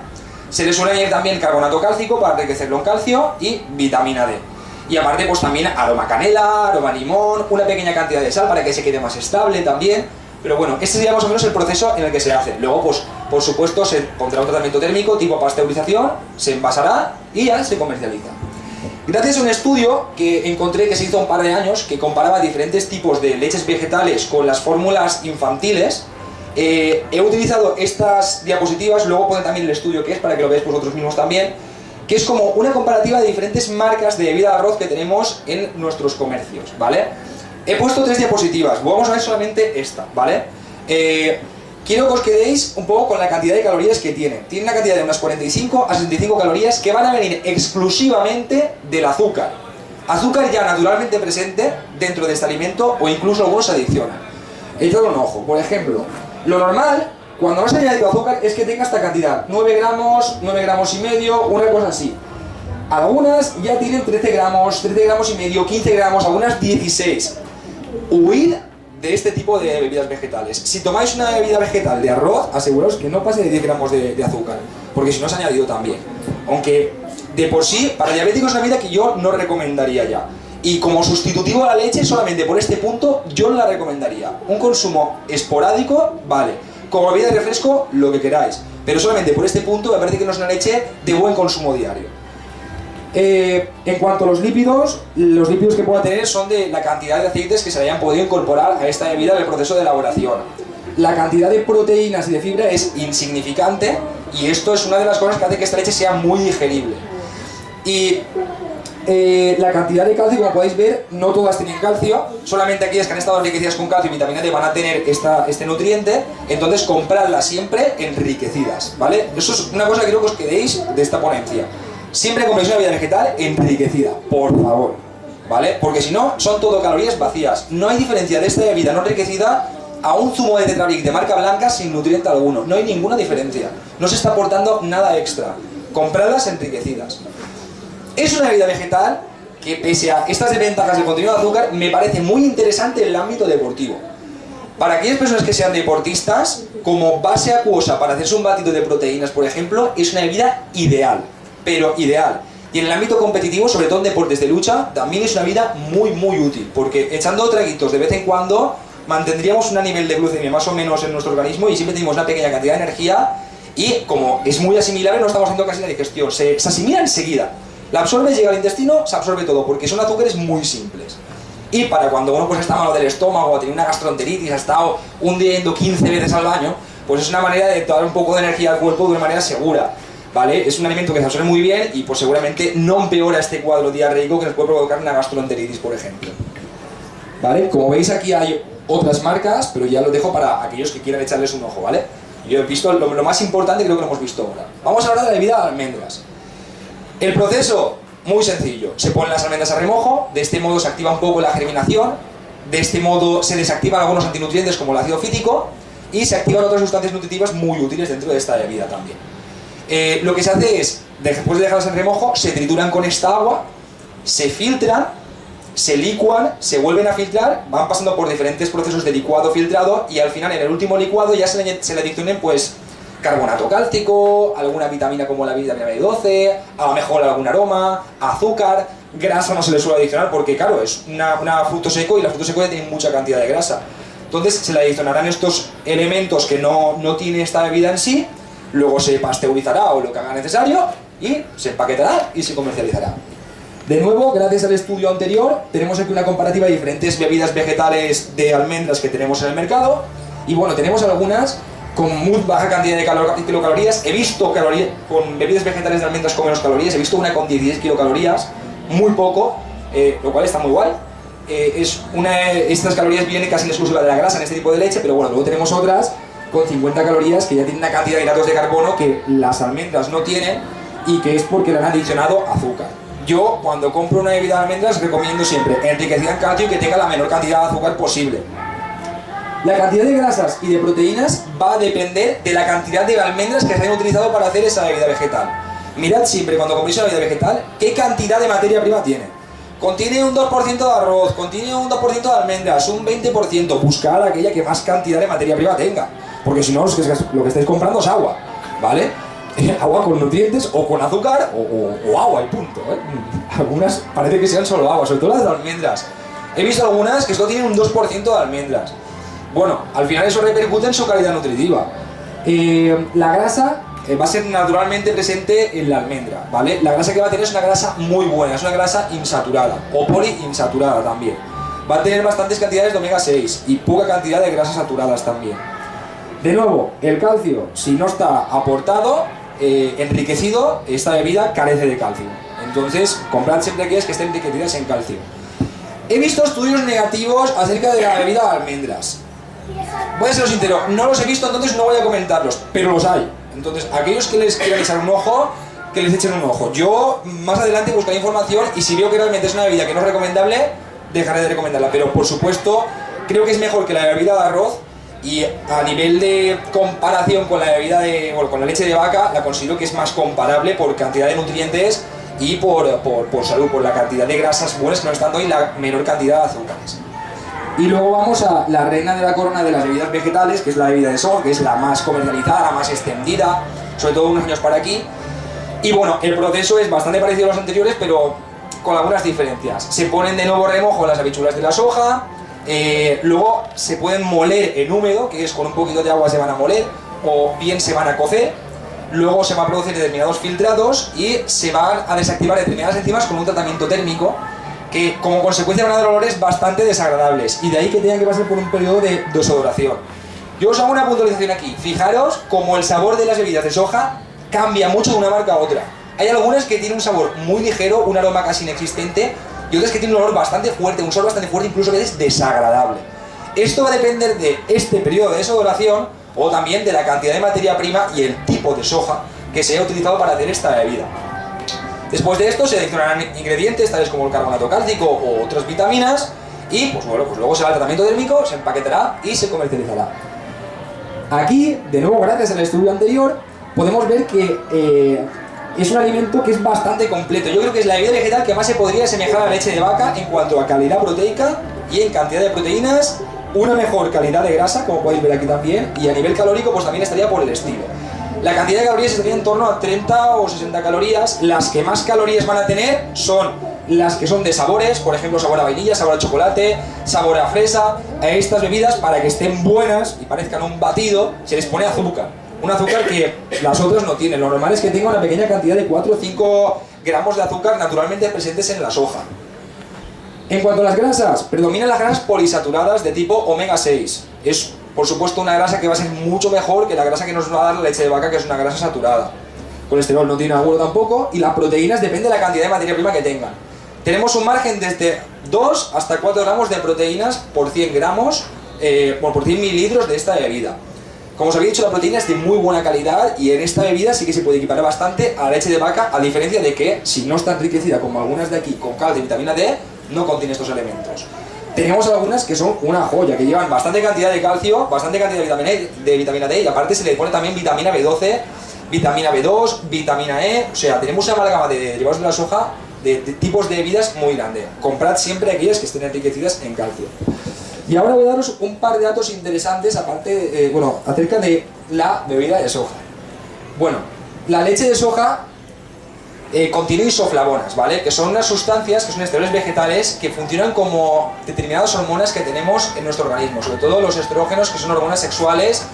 Speaker 1: Se le suele añadir también carbonato cálcico para enriquecerlo en calcio y vitamina D. Y aparte pues también aroma canela, aroma limón, una pequeña cantidad de sal para que se quede más estable también. Pero bueno, este sería más o menos el proceso en el que se hace. Luego pues por supuesto se pondrá un tratamiento térmico tipo pasteurización, se envasará y ya se comercializa. Gracias a un estudio que encontré que se hizo un par de años que comparaba diferentes tipos de leches vegetales con las fórmulas infantiles, he utilizado estas diapositivas, luego ponen también el estudio que es para que lo veáis vosotros mismos también, que es como una comparativa de diferentes marcas de bebida de arroz que tenemos en nuestros comercios, ¿vale? He puesto tres diapositivas, vamos a ver solamente esta, ¿vale? Quiero que os quedéis un poco con la cantidad de calorías que tiene. Tiene una cantidad de unas 45 a 65 calorías que van a venir exclusivamente del azúcar. Azúcar ya naturalmente presente dentro de este alimento o incluso algunos se adicionan. Echad un ojo, por ejemplo, lo normal cuando no se ha añadido azúcar es que tenga esta cantidad, 9 gramos y medio, una cosa así. Algunas ya tienen 13 gramos y medio, 15 gramos, algunas 16. Huid de este tipo de bebidas vegetales. Si tomáis una bebida vegetal de arroz, aseguraos que no pase de 10 gramos de azúcar, porque si no se ha añadido también. Aunque de por sí, para diabéticos es una bebida que yo no recomendaría ya. Y como sustitutivo a la leche, solamente por este punto, yo no la recomendaría. Un consumo esporádico, vale. Como bebida de refresco, lo que queráis. Pero solamente por este punto me parece que no es una leche de buen consumo diario. En cuanto a los lípidos que pueda tener son de la cantidad de aceites que se le hayan podido incorporar a esta bebida en el proceso de elaboración. La cantidad de proteínas y de fibra es insignificante y esto es una de las cosas que hace que esta leche sea muy digerible. Y la cantidad de calcio, como podéis ver, no todas tienen calcio, solamente aquellas que han estado enriquecidas con calcio y vitamina D van a tener este nutriente, entonces compradlas siempre enriquecidas, ¿vale? Eso es una cosa que quiero que os quedéis de esta ponencia. Siempre compréis una bebida vegetal enriquecida, por favor, ¿vale? Porque si no, son todo calorías vacías. No hay diferencia de esta bebida no enriquecida a un zumo de Tetrabric de marca blanca sin nutriente alguno. No hay ninguna diferencia. No se está aportando nada extra. Compradlas enriquecidas. Es una bebida vegetal que, pese a estas desventajas de contenido de azúcar, me parece muy interesante en el ámbito deportivo. Para aquellas personas que sean deportistas, como base acuosa para hacerse un batido de proteínas, por ejemplo, es una bebida ideal. Pero ideal. Y en el ámbito competitivo, sobre todo en deportes de lucha, también es una bebida muy útil, porque echando traguitos de vez en cuando mantendríamos un nivel de glucemia más o menos en nuestro organismo y siempre tenemos una pequeña cantidad de energía Y como es muy asimilable, no estamos haciendo casi la digestión, se asimila enseguida. La absorbes, llega al intestino, se absorbe todo, porque son azúcares muy simples. Y para cuando uno pues está malo del estómago, o tiene una gastroenteritis, ha estado un día yendo 15 veces al baño, pues es una manera de dar un poco de energía al cuerpo de una manera segura, ¿vale? Es un alimento que se absorbe muy bien y pues seguramente no empeora este cuadro diarreico que nos puede provocar una gastroenteritis, por ejemplo. ¿Vale? Como veis aquí hay otras marcas, pero ya lo dejo para aquellos que quieran echarles un ojo, ¿vale? Yo he visto lo más importante, creo que lo hemos visto ahora. Vamos a hablar de la bebida de almendras. El proceso, muy sencillo. Se ponen las almendras a remojo, de este modo se activa un poco la germinación, de este modo se desactivan algunos antinutrientes como el ácido fítico y se activan otras sustancias nutritivas muy útiles dentro de esta bebida también. Lo que se hace es, después de dejarlas en remojo, se trituran con esta agua, se filtran, se licuan, se vuelven a filtrar, van pasando por diferentes procesos de licuado-filtrado y al final en el último licuado ya se le adicionen pues carbonato cálcico, alguna vitamina como la vitamina B12, a lo mejor algún aroma, azúcar, grasa no se le suele adicionar porque claro, es una fruto seco y los frutos secos ya tienen mucha cantidad de grasa. Entonces se le adicionarán estos elementos que no tiene esta bebida en sí, luego se pasteurizará o lo que haga necesario y se empaquetará y se comercializará. De nuevo, gracias al estudio anterior, tenemos aquí una comparativa de diferentes bebidas vegetales de almendras que tenemos en el mercado. Y bueno, tenemos algunas con muy baja cantidad de kilocalorías. He visto con bebidas vegetales de almendras con menos calorías. He visto una con 16 kilocalorías, muy poco, lo cual está muy guay. Estas calorías vienen casi en exclusiva de la grasa en este tipo de leche, pero bueno, luego tenemos otras con 50 calorías que ya tienen una cantidad de hidratos de carbono que las almendras no tienen y que es porque le han adicionado azúcar. Yo, cuando compro una bebida de almendras, recomiendo siempre enriquecida en calcio y que tenga la menor cantidad de azúcar posible. La cantidad de grasas y de proteínas va a depender de la cantidad de almendras que se hayan utilizado para hacer esa bebida vegetal. Mirad siempre, cuando compréis una bebida vegetal, qué cantidad de materia prima tiene. Contiene un 2% de arroz, contiene un 2% de almendras, un 20%. Buscad aquella que más cantidad de materia prima tenga. Porque si no, lo que estáis comprando es agua, ¿vale? Agua con nutrientes o con azúcar o agua y punto, ¿eh? Algunas parece que sean solo agua, sobre todo las de almendras. He visto algunas que solo tienen un 2% de almendras. Bueno, al final eso repercute en su calidad nutritiva. La grasa va a ser naturalmente presente en la almendra, ¿vale? La grasa que va a tener es una grasa muy buena, es una grasa insaturada o poliinsaturada también. Va a tener bastantes cantidades de omega 6 y poca cantidad de grasas saturadas también. De nuevo, el calcio, si no está aportado, enriquecido, esta bebida carece de calcio. Entonces, comprad siempre aquellas que estén enriquecidas en calcio. He visto estudios negativos acerca de la bebida de almendras. Voy a ser sincero, no los he visto, entonces no voy a comentarlos, pero los hay. Entonces, aquellos que les quieran echar un ojo, que les echen un ojo. Yo, más adelante, buscaré información y si veo que realmente es una bebida que no es recomendable, dejaré de recomendarla. Pero, por supuesto, creo que es mejor que la bebida de arroz. Y a nivel de comparación con la bebida con la leche de vaca, la considero que es más comparable por cantidad de nutrientes y por salud, por la cantidad de grasas buenas que nos están dando y la menor cantidad de azúcares. Y luego vamos a la reina de la corona de las bebidas vegetales, que es la bebida de soja, que es la más comercializada, la más extendida, sobre todo unos años para aquí. Y bueno, el proceso es bastante parecido a los anteriores, pero con algunas diferencias. Se ponen de nuevo remojo las habichuelas de la soja. Luego se pueden moler en húmedo, que es con un poquito de agua se van a moler, o bien se van a cocer. Luego se va a producir determinados filtrados y se van a desactivar determinadas enzimas con un tratamiento térmico que como consecuencia van a dar olores bastante desagradables y de ahí que tengan que pasar por un periodo de desodoración. Yo os hago una puntualización aquí. Fijaros como el sabor de las bebidas de soja cambia mucho de una marca a otra. Hay algunas que tienen un sabor muy ligero, un aroma casi inexistente, y otras que tienen un olor bastante fuerte, un sabor bastante fuerte, incluso a veces desagradable. Esto va a depender de este periodo de desodoración o también de la cantidad de materia prima y el tipo de soja que se haya utilizado para hacer esta bebida. Después de esto se adicionarán ingredientes tales como el carbonato cálcico o otras vitaminas y pues bueno, pues luego se hará el tratamiento térmico, se empaquetará y se comercializará. Aquí, de nuevo gracias al estudio anterior, podemos ver que es un alimento que es bastante completo. Yo creo que es la bebida vegetal que más se podría asemejar a la leche de vaca en cuanto a calidad proteica y en cantidad de proteínas, una mejor calidad de grasa, como podéis ver aquí también, y a nivel calórico pues también estaría por el estilo. La cantidad de calorías estaría en torno a 30 o 60 calorías. Las que más calorías van a tener son las que son de sabores, por ejemplo sabor a vainilla, sabor a chocolate, sabor a fresa. A estas bebidas, para que estén buenas y parezcan un batido, se les pone azúcar. Un azúcar que las otras no tienen. Lo normal es que tenga una pequeña cantidad de 4 o 5 gramos de azúcar naturalmente presentes en la soja. En cuanto a las grasas, predominan las grasas polisaturadas de tipo omega 6. Es, por supuesto, una grasa que va a ser mucho mejor que la grasa que nos va a dar la leche de vaca, que es una grasa saturada. Colesterol no tiene agudo tampoco, y las proteínas depende de la cantidad de materia prima que tengan. Tenemos un margen desde 2 hasta 4 gramos de proteínas por 100 gramos, por 100 mililitros de esta bebida. Como os había dicho, la proteína es de muy buena calidad y en esta bebida sí que se puede equiparar bastante a la leche de vaca, a diferencia de que, si no está enriquecida como algunas de aquí con calcio y vitamina D, no contiene estos elementos. Tenemos algunas que son una joya, que llevan bastante cantidad de calcio, bastante cantidad de vitamina D, y aparte se le pone también vitamina B12, vitamina B2, vitamina E. O sea, tenemos una amalgama de derivados de la soja de tipos de bebidas muy grande. Comprad siempre aquellas que estén enriquecidas en calcio. Y ahora voy a daros un par de datos interesantes aparte, acerca de la bebida de soja. Bueno, la leche de soja contiene isoflavonas, ¿vale? Que son unas sustancias, que son esteroles vegetales que funcionan como determinadas hormonas que tenemos en nuestro organismo, sobre todo los estrógenos, que son hormonas sexuales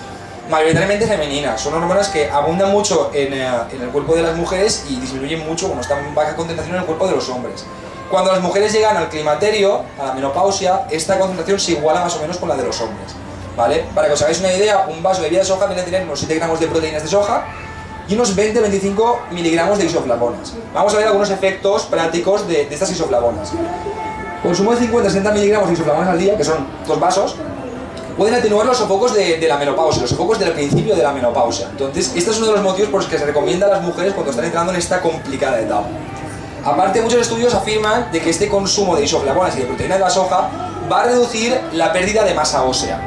Speaker 1: mayoritariamente femeninas. Son hormonas que abundan mucho en el cuerpo de las mujeres y disminuyen mucho cuando están en baja concentración en el cuerpo de los hombres. Cuando las mujeres llegan al climaterio, a la menopausia, esta concentración se iguala más o menos con la de los hombres, ¿vale? Para que os hagáis una idea, un vaso de bebida de soja viene a tener unos 7 gramos de proteínas de soja y unos 20-25 miligramos de isoflavonas. Vamos a ver algunos efectos prácticos de estas isoflavonas. Consumo de 50-60 miligramos de isoflavonas al día, que son 2 vasos, pueden atenuar los sofocos de la menopausia, los sofocos del principio de la menopausia. Entonces, este es uno de los motivos por los que se recomienda a las mujeres cuando están entrando en esta complicada etapa. Aparte, muchos estudios afirman de que este consumo de isoflavonas y de proteína de la soja va a reducir la pérdida de masa ósea.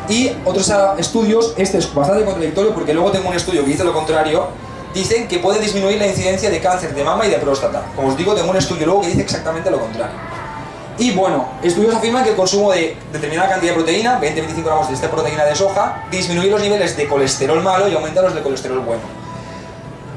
Speaker 1: Y otros estudios, este es bastante contradictorio porque luego tengo un estudio que dice lo contrario, dicen que puede disminuir la incidencia de cáncer de mama y de próstata. Como os digo, tengo un estudio luego que dice exactamente lo contrario. Y bueno, estudios afirman que el consumo de determinada cantidad de proteína, 20-25 gramos de esta proteína de soja, disminuye los niveles de colesterol malo y aumenta los de colesterol bueno.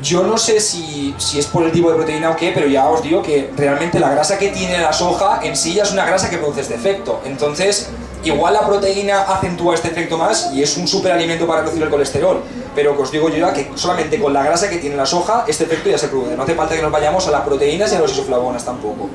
Speaker 1: Yo no sé si es por el tipo de proteína o qué, pero ya os digo que realmente la grasa que tiene la soja en sí ya es una grasa que produce este efecto. Entonces, igual la proteína acentúa este efecto más y es un superalimento para reducir el colesterol. Pero que os digo yo ya que solamente con la grasa que tiene la soja, este efecto ya se produce. No hace falta que nos vayamos a las proteínas y a los isoflavonas tampoco.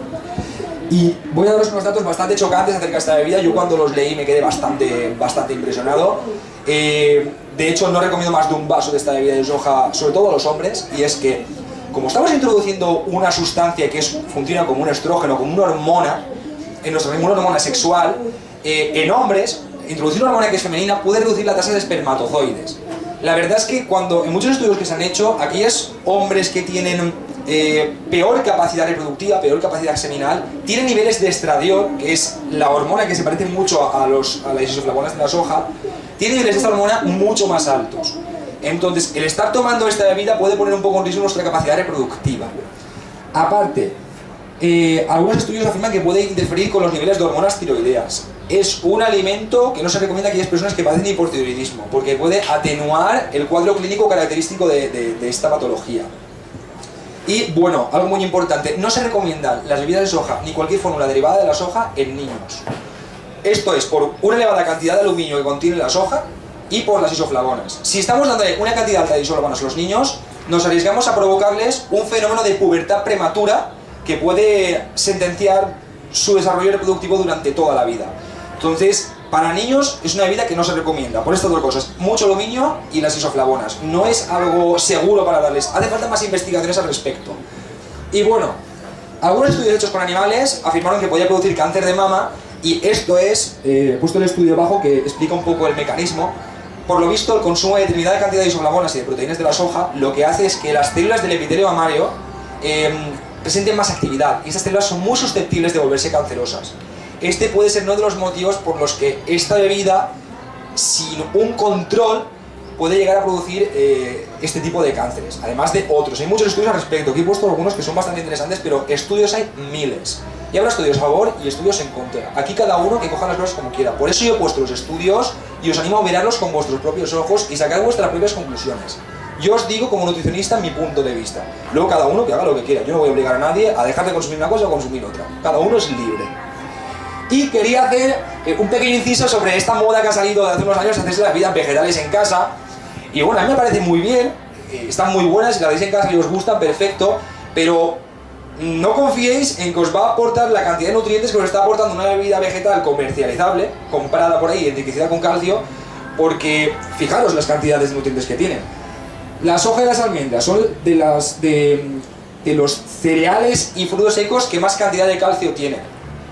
Speaker 1: Y voy a daros unos datos bastante chocantes acerca de esta bebida. Yo cuando los leí me quedé bastante impresionado. De hecho, no recomiendo más de un vaso de esta bebida de soja, sobre todo a los hombres, y es que, como estamos introduciendo una sustancia que funciona como un estrógeno, como una hormona, en nuestro organismo, una hormona sexual, en hombres, introducir una hormona que es femenina puede reducir la tasa de espermatozoides. La verdad es que en muchos estudios que se han hecho, aquellos hombres que tienen peor capacidad reproductiva, peor capacidad seminal, tienen niveles de estradiol, que es la hormona que se parece mucho a las isoflavonas de la soja, tiene niveles de esta hormona mucho más altos. Entonces, el estar tomando esta bebida puede poner un poco en riesgo nuestra capacidad reproductiva. Aparte, algunos estudios afirman que puede interferir con los niveles de hormonas tiroideas. Es un alimento que no se recomienda a aquellas personas que padecen hipotiroidismo, porque puede atenuar el cuadro clínico característico de esta patología. Y bueno, algo muy importante, no se recomiendan las bebidas de soja ni cualquier fórmula derivada de la soja en niños. Esto es por una elevada cantidad de aluminio que contiene la soja y por las isoflavonas. Si estamos dándole una cantidad alta de isoflavonas a los niños, nos arriesgamos a provocarles un fenómeno de pubertad prematura que puede sentenciar su desarrollo reproductivo durante toda la vida. Entonces, para niños es una bebida que no se recomienda, por estas dos cosas, mucho aluminio y las isoflavonas. No es algo seguro para darles, hace falta más investigaciones al respecto. Y bueno, algunos estudios hechos con animales afirmaron que podía producir cáncer de mama, y esto es, he puesto el estudio abajo que explica un poco el mecanismo. Por lo visto, el consumo de determinada cantidad de isoflavonas y de proteínas de la soja lo que hace es que las células del epitelio mamario presenten más actividad, y esas células son muy susceptibles de volverse cancerosas. Este puede ser uno de los motivos por los que esta bebida, sin un control, puede llegar a producir este tipo de cánceres, además de otros. Hay muchos estudios al respecto, aquí he puesto algunos que son bastante interesantes, pero estudios hay miles. Y habrá estudios a favor y estudios en contra. Aquí cada uno que coja las cosas como quiera. Por eso yo he puesto los estudios y os animo a mirarlos con vuestros propios ojos y sacar vuestras propias conclusiones. Yo os digo como nutricionista mi punto de vista. Luego cada uno que haga lo que quiera. Yo no voy a obligar a nadie a dejar de consumir una cosa o consumir otra. Cada uno es libre. Y quería hacer un pequeño inciso sobre esta moda que ha salido de hace unos años, hacerse las bebidas vegetales en casa. Y bueno, a mí me parece muy bien, están muy buenas, si las veis en casa y os gustan, perfecto, pero no confiéis en que os va a aportar la cantidad de nutrientes que os está aportando una bebida vegetal comercializable, comprada por ahí, enriquecida con calcio, porque fijaros las cantidades de nutrientes que tienen. La soja y las almendras son de los cereales y frutos secos que más cantidad de calcio tienen.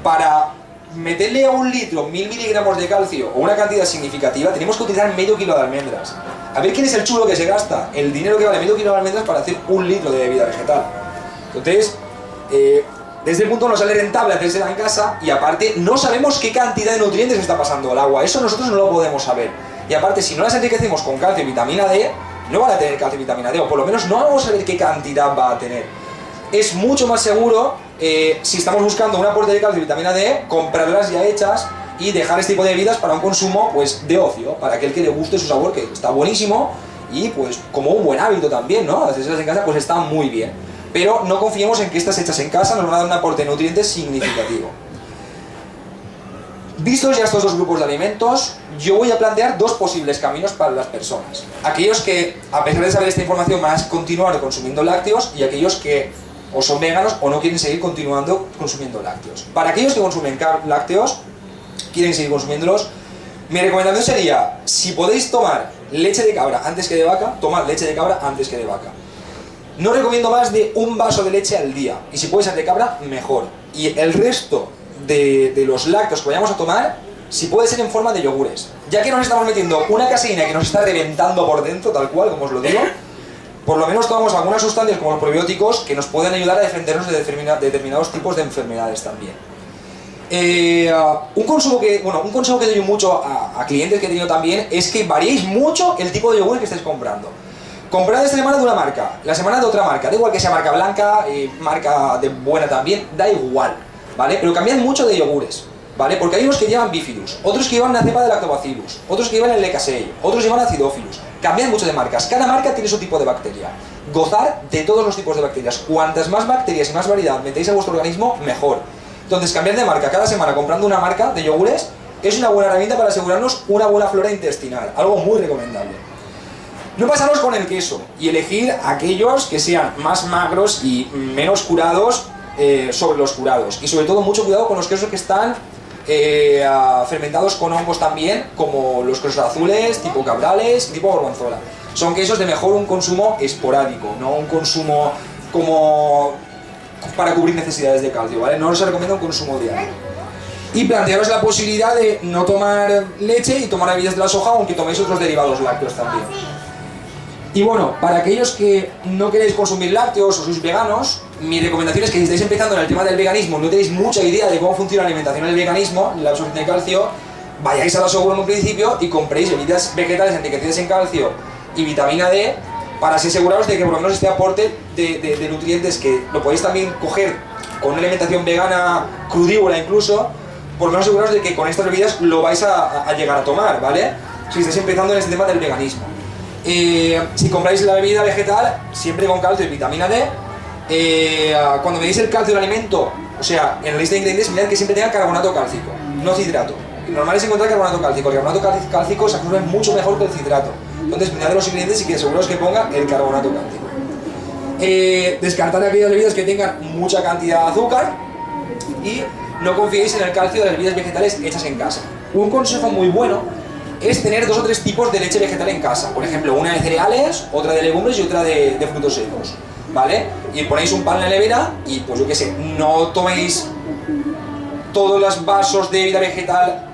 Speaker 1: Para meterle a un litro 1000 miligramos de calcio o una cantidad significativa, tenemos que utilizar medio kilo de almendras. A ver quién es el chulo que se gasta el dinero que vale medio kilo de almendras para hacer un litro de bebida vegetal. Entonces, desde el punto no sale rentable hacérsela en casa, y aparte no sabemos qué cantidad de nutrientes está pasando al agua. Eso nosotros no lo podemos saber. Y aparte, si no las enriquecemos con calcio y vitamina D, no van a tener calcio y vitamina D, o por lo menos no vamos a saber qué cantidad va a tener. Es mucho más seguro, si estamos buscando un aporte de calcio y vitamina D, comprarlas ya hechas y dejar este tipo de bebidas para un consumo pues de ocio, para aquel que le guste su sabor, que está buenísimo, y pues como un buen hábito también, ¿no? Hacerlas en casa pues está muy bien. Pero no confiemos en que estas hechas en casa nos van a dar un aporte de nutrientes significativo. Vistos ya estos dos grupos de alimentos, yo voy a plantear dos posibles caminos para las personas. Aquellos que, a pesar de saber esta información, van a continuar consumiendo lácteos, y aquellos que o son veganos o no quieren seguir continuando consumiendo lácteos. Para aquellos que consumen lácteos, quieren seguir consumiéndolos, mi recomendación sería, si podéis tomar leche de cabra antes que de vaca, tomad leche de cabra antes que de vaca. No recomiendo más de un vaso de leche al día, y si puede ser de cabra, mejor. Y el resto de los lácteos que vayamos a tomar, si puede ser en forma de yogures. Ya que nos estamos metiendo una caseína que nos está reventando por dentro, tal cual, como os lo digo, por lo menos tomamos algunas sustancias como los probióticos que nos pueden ayudar a defendernos de determinados tipos de enfermedades también. Un consejo que doy mucho a clientes que he tenido también es que variéis mucho el tipo de yogur que estáis comprando. Comprad esta semana de una marca, la semana de otra marca, da igual que sea marca blanca, marca de buena también, da igual, ¿vale? Pero cambiad mucho de yogures, ¿vale? Porque hay unos que llevan bifidus, otros que llevan una cepa de lactobacillus, otros que llevan el lecasei, otros llevan acidophilus. Cambiad mucho de marcas, cada marca tiene su tipo de bacteria. Gozar de todos los tipos de bacterias. Cuantas más bacterias y más variedad metéis a vuestro organismo, mejor. Entonces, cambiar de marca cada semana comprando una marca de yogures es una buena herramienta para asegurarnos una buena flora intestinal, algo muy recomendable. No pasaros con el queso y elegir aquellos que sean más magros y menos curados sobre los curados. Y sobre todo mucho cuidado con los quesos que están fermentados con hongos también, como los quesos azules, tipo cabrales y tipo gorgonzola. Son quesos de mejor un consumo esporádico, no un consumo como para cubrir necesidades de calcio, ¿vale? No os recomiendo un consumo diario. Y plantearos la posibilidad de no tomar leche y tomar bebidas de la soja, aunque toméis otros derivados lácteos también. Y bueno, para aquellos que no queréis consumir lácteos o sois veganos, mi recomendación es que si estáis empezando en el tema del veganismo, no tenéis mucha idea de cómo funciona la alimentación en el veganismo, la absorción de calcio, vayáis a lo seguro en un principio y compréis bebidas vegetales enriquecidas en calcio y vitamina D, para así aseguraros de que por lo menos este aporte de nutrientes, que lo podéis también coger con una alimentación vegana crudívora incluso, por lo menos aseguraros de que con estas bebidas lo vais a llegar a tomar, ¿vale? Si estáis empezando en este tema del veganismo. Si compráis la bebida vegetal, siempre con calcio y vitamina D. Cuando medís el calcio del alimento, o sea, en la lista de ingredientes, mirad que siempre tenga carbonato cálcico, no citrato. Lo normal es encontrar carbonato cálcico. El carbonato cálcico se absorbe mucho mejor que el citrato. Entonces, mirad los ingredientes y que aseguraos que ponga el carbonato cálcico. Descartad aquellas bebidas que tengan mucha cantidad de azúcar y no confiéis en el calcio de las bebidas vegetales hechas en casa. Un consejo muy bueno es tener 2 o 3 tipos de leche vegetal en casa. Por ejemplo, una de cereales, otra de legumbres y otra de frutos secos, ¿vale? Y ponéis un pan en la nevera y, pues yo qué sé, no toméis todos los vasos de bebida vegetal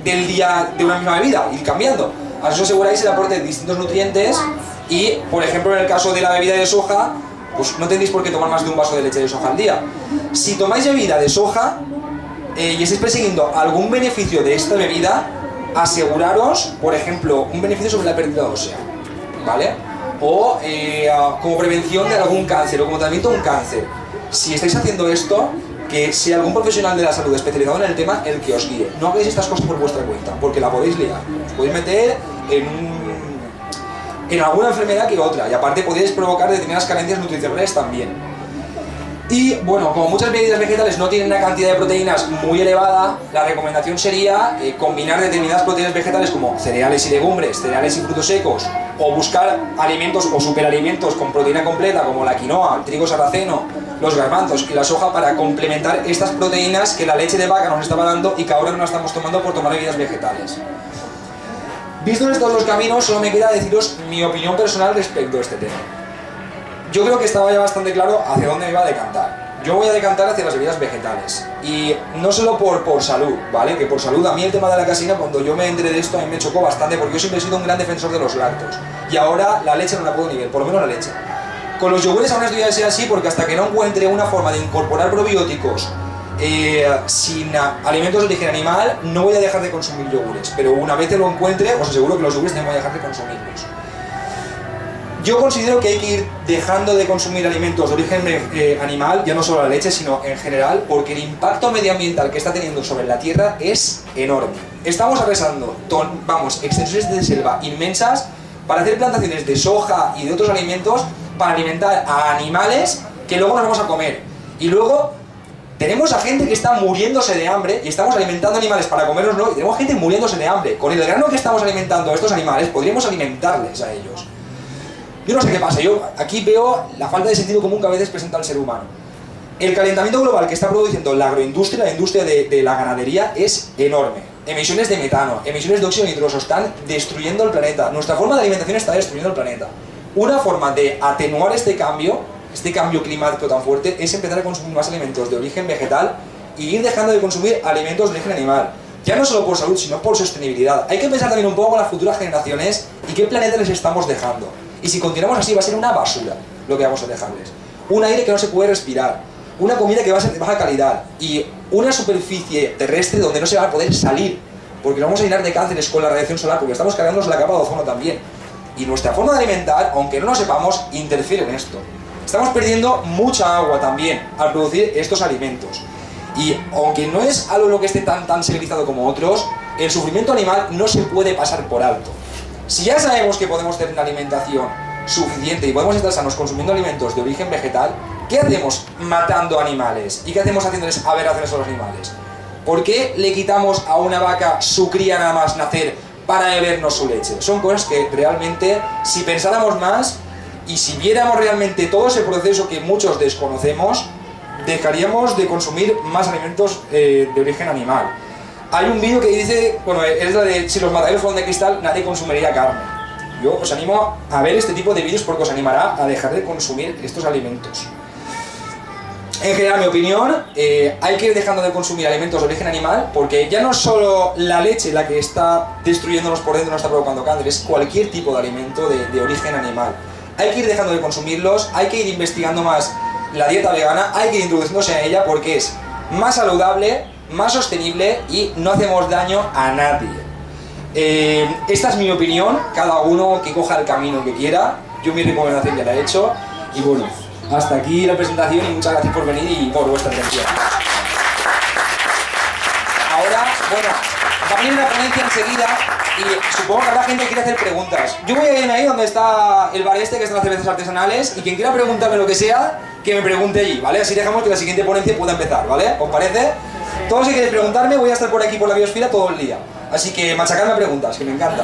Speaker 1: del día de una misma bebida, ir cambiando. Así os aseguráis el aporte de distintos nutrientes y, por ejemplo, en el caso de la bebida de soja, pues no tendréis por qué tomar más de un vaso de leche de soja al día. Si tomáis bebida de soja y estáis persiguiendo algún beneficio de esta bebida, aseguraros, por ejemplo, un beneficio sobre la pérdida ósea, ¿vale? O como prevención de algún cáncer o como tratamiento de un cáncer. Si estáis haciendo esto, que sea algún profesional de la salud especializado en el tema el que os guíe. No hagáis estas cosas por vuestra cuenta, porque la podéis liar. Os podéis meter en alguna enfermedad que otra, y aparte podéis provocar determinadas carencias nutricionales también. Y bueno, como muchas bebidas vegetales no tienen una cantidad de proteínas muy elevada, la recomendación sería combinar determinadas proteínas vegetales como cereales y legumbres, cereales y frutos secos, o buscar alimentos o superalimentos con proteína completa como la quinoa, el trigo sarraceno, los garbanzos y la soja para complementar estas proteínas que la leche de vaca nos estaba dando y que ahora no estamos tomando por tomar bebidas vegetales. Vistos estos dos caminos, solo me queda deciros mi opinión personal respecto a este tema. Yo creo que estaba ya bastante claro hacia dónde me iba a decantar. Yo voy a decantar hacia las bebidas vegetales. Y no solo por salud, ¿vale? Que por salud, a mí el tema de la caseína, cuando yo me enteré de esto, a mí me chocó bastante porque yo siempre he sido un gran defensor de los lácteos. Y ahora la leche no la puedo ni ver, por lo menos la leche. Con los yogures aún estoy así porque hasta que no encuentre una forma de incorporar probióticos sin alimentos de origen animal, no voy a dejar de consumir yogures. Pero una vez que lo encuentre, os aseguro que los yogures no voy a dejar de consumirlos. Yo considero que hay que ir dejando de consumir alimentos de origen animal, ya no solo la leche, sino en general, porque el impacto medioambiental que está teniendo sobre la tierra es enorme. Estamos arrasando, extensiones de selva inmensas para hacer plantaciones de soja y de otros alimentos para alimentar a animales que luego nos vamos a comer. Y luego tenemos a gente que está muriéndose de hambre y estamos alimentando animales para comérnoslo y tenemos gente muriéndose de hambre. Con el grano que estamos alimentando a estos animales, podríamos alimentarles a ellos. Yo no sé qué pasa, yo aquí veo la falta de sentido común que a veces presenta el ser humano. El calentamiento global que está produciendo la agroindustria, la industria de la ganadería, es enorme. Emisiones de metano, emisiones de óxido nitroso, están destruyendo el planeta. Nuestra forma de alimentación está destruyendo el planeta. Una forma de atenuar este cambio climático tan fuerte, es empezar a consumir más alimentos de origen vegetal y ir dejando de consumir alimentos de origen animal. Ya no solo por salud, sino por sostenibilidad. Hay que pensar también un poco en las futuras generaciones y qué planeta les estamos dejando. Y si continuamos así va a ser una basura lo que vamos a dejarles. Un aire que no se puede respirar, una comida que va a ser de baja calidad y una superficie terrestre donde no se va a poder salir, porque nos vamos a llenar de cánceres con la radiación solar, porque estamos cargándonos la capa de ozono también. Y nuestra forma de alimentar, aunque no lo sepamos, interfiere en esto. Estamos perdiendo mucha agua también al producir estos alimentos. Y aunque no es algo lo que esté tan civilizado como otros, el sufrimiento animal no se puede pasar por alto. Si ya sabemos que podemos tener una alimentación suficiente y podemos estar sanos consumiendo alimentos de origen vegetal, ¿qué hacemos matando animales? ¿Y qué hacemos haciéndoles aberraciones a los animales? ¿Por qué le quitamos a una vaca su cría nada más nacer para bebernos su leche? Son cosas que realmente, si pensáramos más y si viéramos realmente todo ese proceso que muchos desconocemos, dejaríamos de consumir más alimentos de origen animal. Hay un vídeo que dice, bueno, es la de si los mataderos fueran de cristal, nadie consumiría carne. Yo os animo a ver este tipo de vídeos porque os animará a dejar de consumir estos alimentos. En general, mi opinión, hay que ir dejando de consumir alimentos de origen animal porque ya no es solo la leche la que está destruyéndonos por dentro, no está provocando cáncer, es cualquier tipo de alimento de origen animal. Hay que ir dejando de consumirlos, hay que ir investigando más la dieta vegana, hay que ir introduciéndose en ella porque es más saludable, más sostenible y no hacemos daño a nadie. Esta es mi opinión, cada uno que coja el camino que quiera. Yo mi recomendación ya la he hecho y bueno, hasta aquí la presentación y muchas gracias por venir y por vuestra atención. Ahora, bueno, va a venir una ponencia enseguida y supongo que habrá gente que quiere hacer preguntas. Yo voy a ir ahí donde está el bar este, que están las cervezas artesanales, y quien quiera preguntarme lo que sea, que me pregunte allí, ¿vale? Así dejamos que la siguiente ponencia pueda empezar, ¿vale? ¿Os parece? Todos si queréis preguntarme, voy a estar por aquí por la biosfera todo el día. Así que machacadme preguntas, que me encanta.